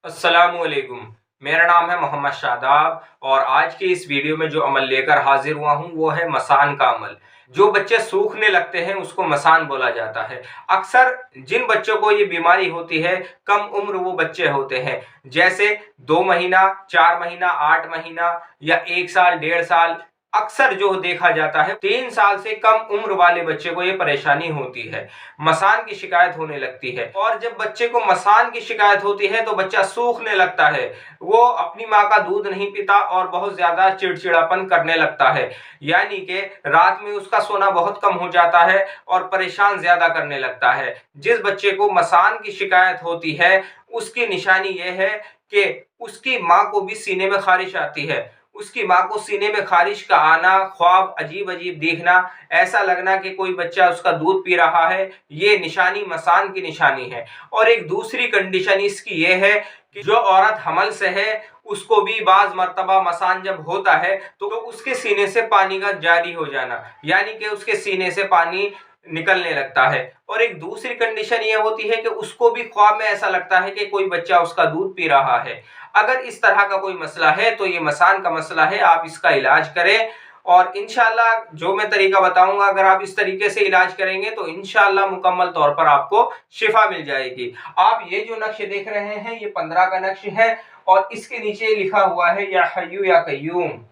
अस्सलामुअलैकुम। मेरा नाम है मोहम्मद शादाब और आज के इस वीडियो में जो अमल लेकर हाजिर हुआ हूँ वो है मसान का अमल। जो बच्चे सूखने लगते हैं उसको मसान बोला जाता है। अक्सर जिन बच्चों को ये बीमारी होती है कम उम्र वो बच्चे होते हैं, जैसे 2 महीना, 4 महीना, 8 महीना या 1 साल, 1.5 साल। अक्सर जो देखा जाता है 3 साल से कम उम्र वाले बच्चे को ये परेशानी होती है, मसान की शिकायत होने लगती है। और जब बच्चे को मसान की शिकायत होती है तो बच्चा सूखने लगता है, वो अपनी माँ का दूध नहीं पीता और बहुत ज्यादा चिड़चिड़ापन करने लगता है। यानी कि रात में उसका सोना बहुत कम हो जाता है और परेशान ज्यादा करने लगता है। जिस बच्चे को मसान की शिकायत होती है उसकी निशानी यह है कि उसकी माँ को भी सीने में खारिश आती है। उसकी माँ को सीने में खारिश का आना, ख्वाब अजीब अजीब देखना, ऐसा लगना कि कोई बच्चा उसका दूध पी रहा है, ये निशानी मसान की निशानी है। और एक दूसरी कंडीशन इसकी ये है कि जो औरत हमल से है उसको भी बाज मर्तबा मसान जब होता है तो उसके सीने से पानी का जारी हो जाना, यानी कि उसके सीने से पानी निकलने लगता है। और एक दूसरी कंडीशन ये होती है कि उसको भी ख्वाब में ऐसा लगता है कि कोई बच्चा उसका दूध पी रहा है। अगर इस तरह का कोई मसला है तो ये मसान का मसला है, आप इसका इलाज करें और इंशाल्लाह जो मैं तरीका बताऊंगा अगर आप इस तरीके से इलाज करेंगे तो इंशाल्लाह मुकम्मल तौर पर आपको शिफा मिल जाएगी। आप ये जो नक्श देख रहे हैं ये 15 का नक्श है और इसके नीचे लिखा हुआ है या हय्यू या कय्यूम।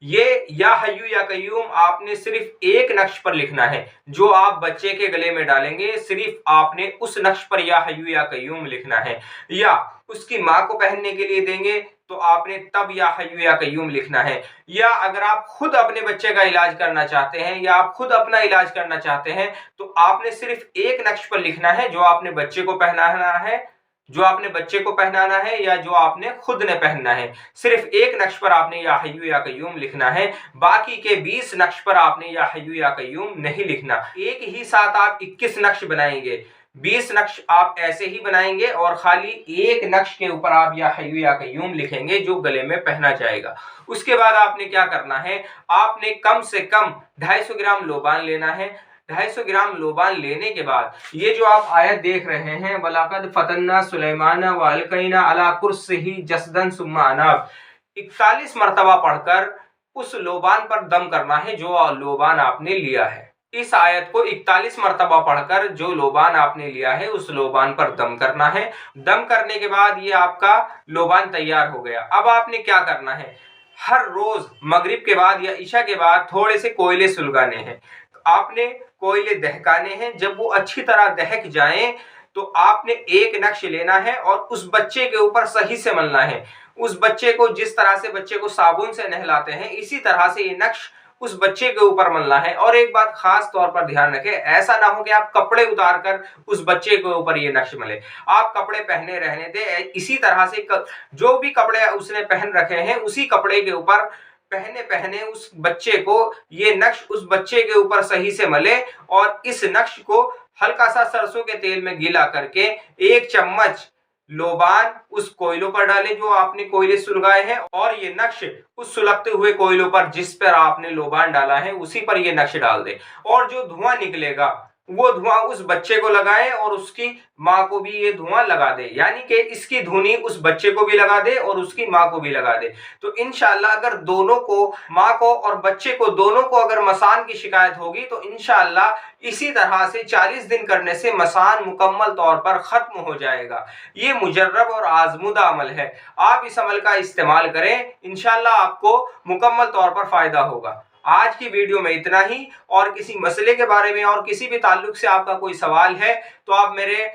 ये या हय्यू या कय्यूम आपने सिर्फ एक नक्श पर लिखना है, जो आप बच्चे के गले में डालेंगे सिर्फ आपने उस नक्श पर या हय्यू या कय्यूम लिखना है। या उसकी माँ को पहनने के लिए देंगे तो आपने तब या हय्यू या कय्यूम लिखना है। या अगर आप खुद अपने बच्चे का इलाज करना चाहते हैं या आप खुद अपना इलाज करना चाहते हैं तो आपने सिर्फ एक नक्श पर लिखना है, जो आपने बच्चे को पहनाना है, जो आपने बच्चे को पहनाना है या जो आपने खुद ने पहनना है। सिर्फ एक नक्श पर आपने या हय्यू या कय्यूम लिखना है, बाकी के 20 नक्श पर आपने या हय्यू या कय्यूम नहीं लिखना। एक ही साथ आप 21 नक्श बनाएंगे, 20 नक्श आप ऐसे ही बनाएंगे और खाली एक नक्श के ऊपर आप या हय्यू या कय्यूम लिखेंगे जो गले में पहना जाएगा। उसके बाद आपने क्या करना है, आपने कम से कम 250 ग्राम लोबान लेना है। 250 ग्राम लोबान लेने के बाद ये जो आप आयत देख रहे हैं, वलक़द फतन्ना सुलैमान व अलक़ैना अला कुर्सिही जसदन सुम्मा अनाब, 41 मरतबा पढ़कर उस लोबान पर दम करना है जो लोबान आपने लिया है। इस आयत को 41 मरतबा पढ़कर जो लोबान आपने लिया है उस लोबान पर दम करना है। दम करने के बाद ये आपका लोबान तैयार हो गया। अब आपने क्या करना है, हर रोज मगरिब के बाद या इशा के बाद थोड़े से कोयले सुलगाने हैं। आपने कोयले दहकाने हैं, जब वो अच्छी तरह दहक जाएं तो आपने एक नक्श लेना है और उस बच्चे के ऊपर सही से मलना है। उस बच्चे को जिस तरह से बच्चे को साबुन से नहलाते हैं इसी तरह से ये नक्श उस बच्चे के ऊपर मलना है। और एक बात खास तौर पर ध्यान रखें, ऐसा ना हो कि आप कपड़े उतार कर उस बच्चे के ऊपर ये नक्श मले। आप कपड़े पहने रहने दें, इसी तरह से जो भी कपड़े उसने पहन रखे हैं उसी कपड़े के ऊपर पहने पहने उस बच्चे को ये नक्श उस बच्चे के ऊपर सही से मले। और इस नक्श को हल्का सा सरसों के तेल में गीला करके 1 चम्मच लोबान उस कोयलों पर डालें जो आपने कोयले सुलगाए हैं, और ये नक्श उस सुलगते हुए कोयलों पर जिस पर आपने लोबान डाला है उसी पर ये नक्श डाल दे। और जो धुआं निकलेगा वो धुआं उस बच्चे को लगाए और उसकी माँ को भी ये धुआं लगा दे, यानी कि इसकी धुनी उस बच्चे को भी लगा दे और उसकी माँ को भी लगा दे। तो इंशाअल्लाह अगर दोनों को, माँ को और बच्चे को, दोनों को अगर मसान की शिकायत होगी तो इंशाअल्लाह इसी तरह से 40 दिन करने से मसान मुकम्मल तौर पर खत्म हो जाएगा। ये मुजर्रब और आजमुदा अमल है, आप इस अमल का इस्तेमाल करें, इंशाअल्लाह आपको मुकम्मल तौर पर फायदा होगा। आज की वीडियो में इतना ही। और किसी मसले के बारे में और किसी भी ताल्लुक से आपका कोई सवाल है तो आप मेरे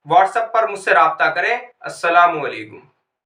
व्हाट्सएप पर मुझसे राब्ता करें। अस्सलामु अलैकुम।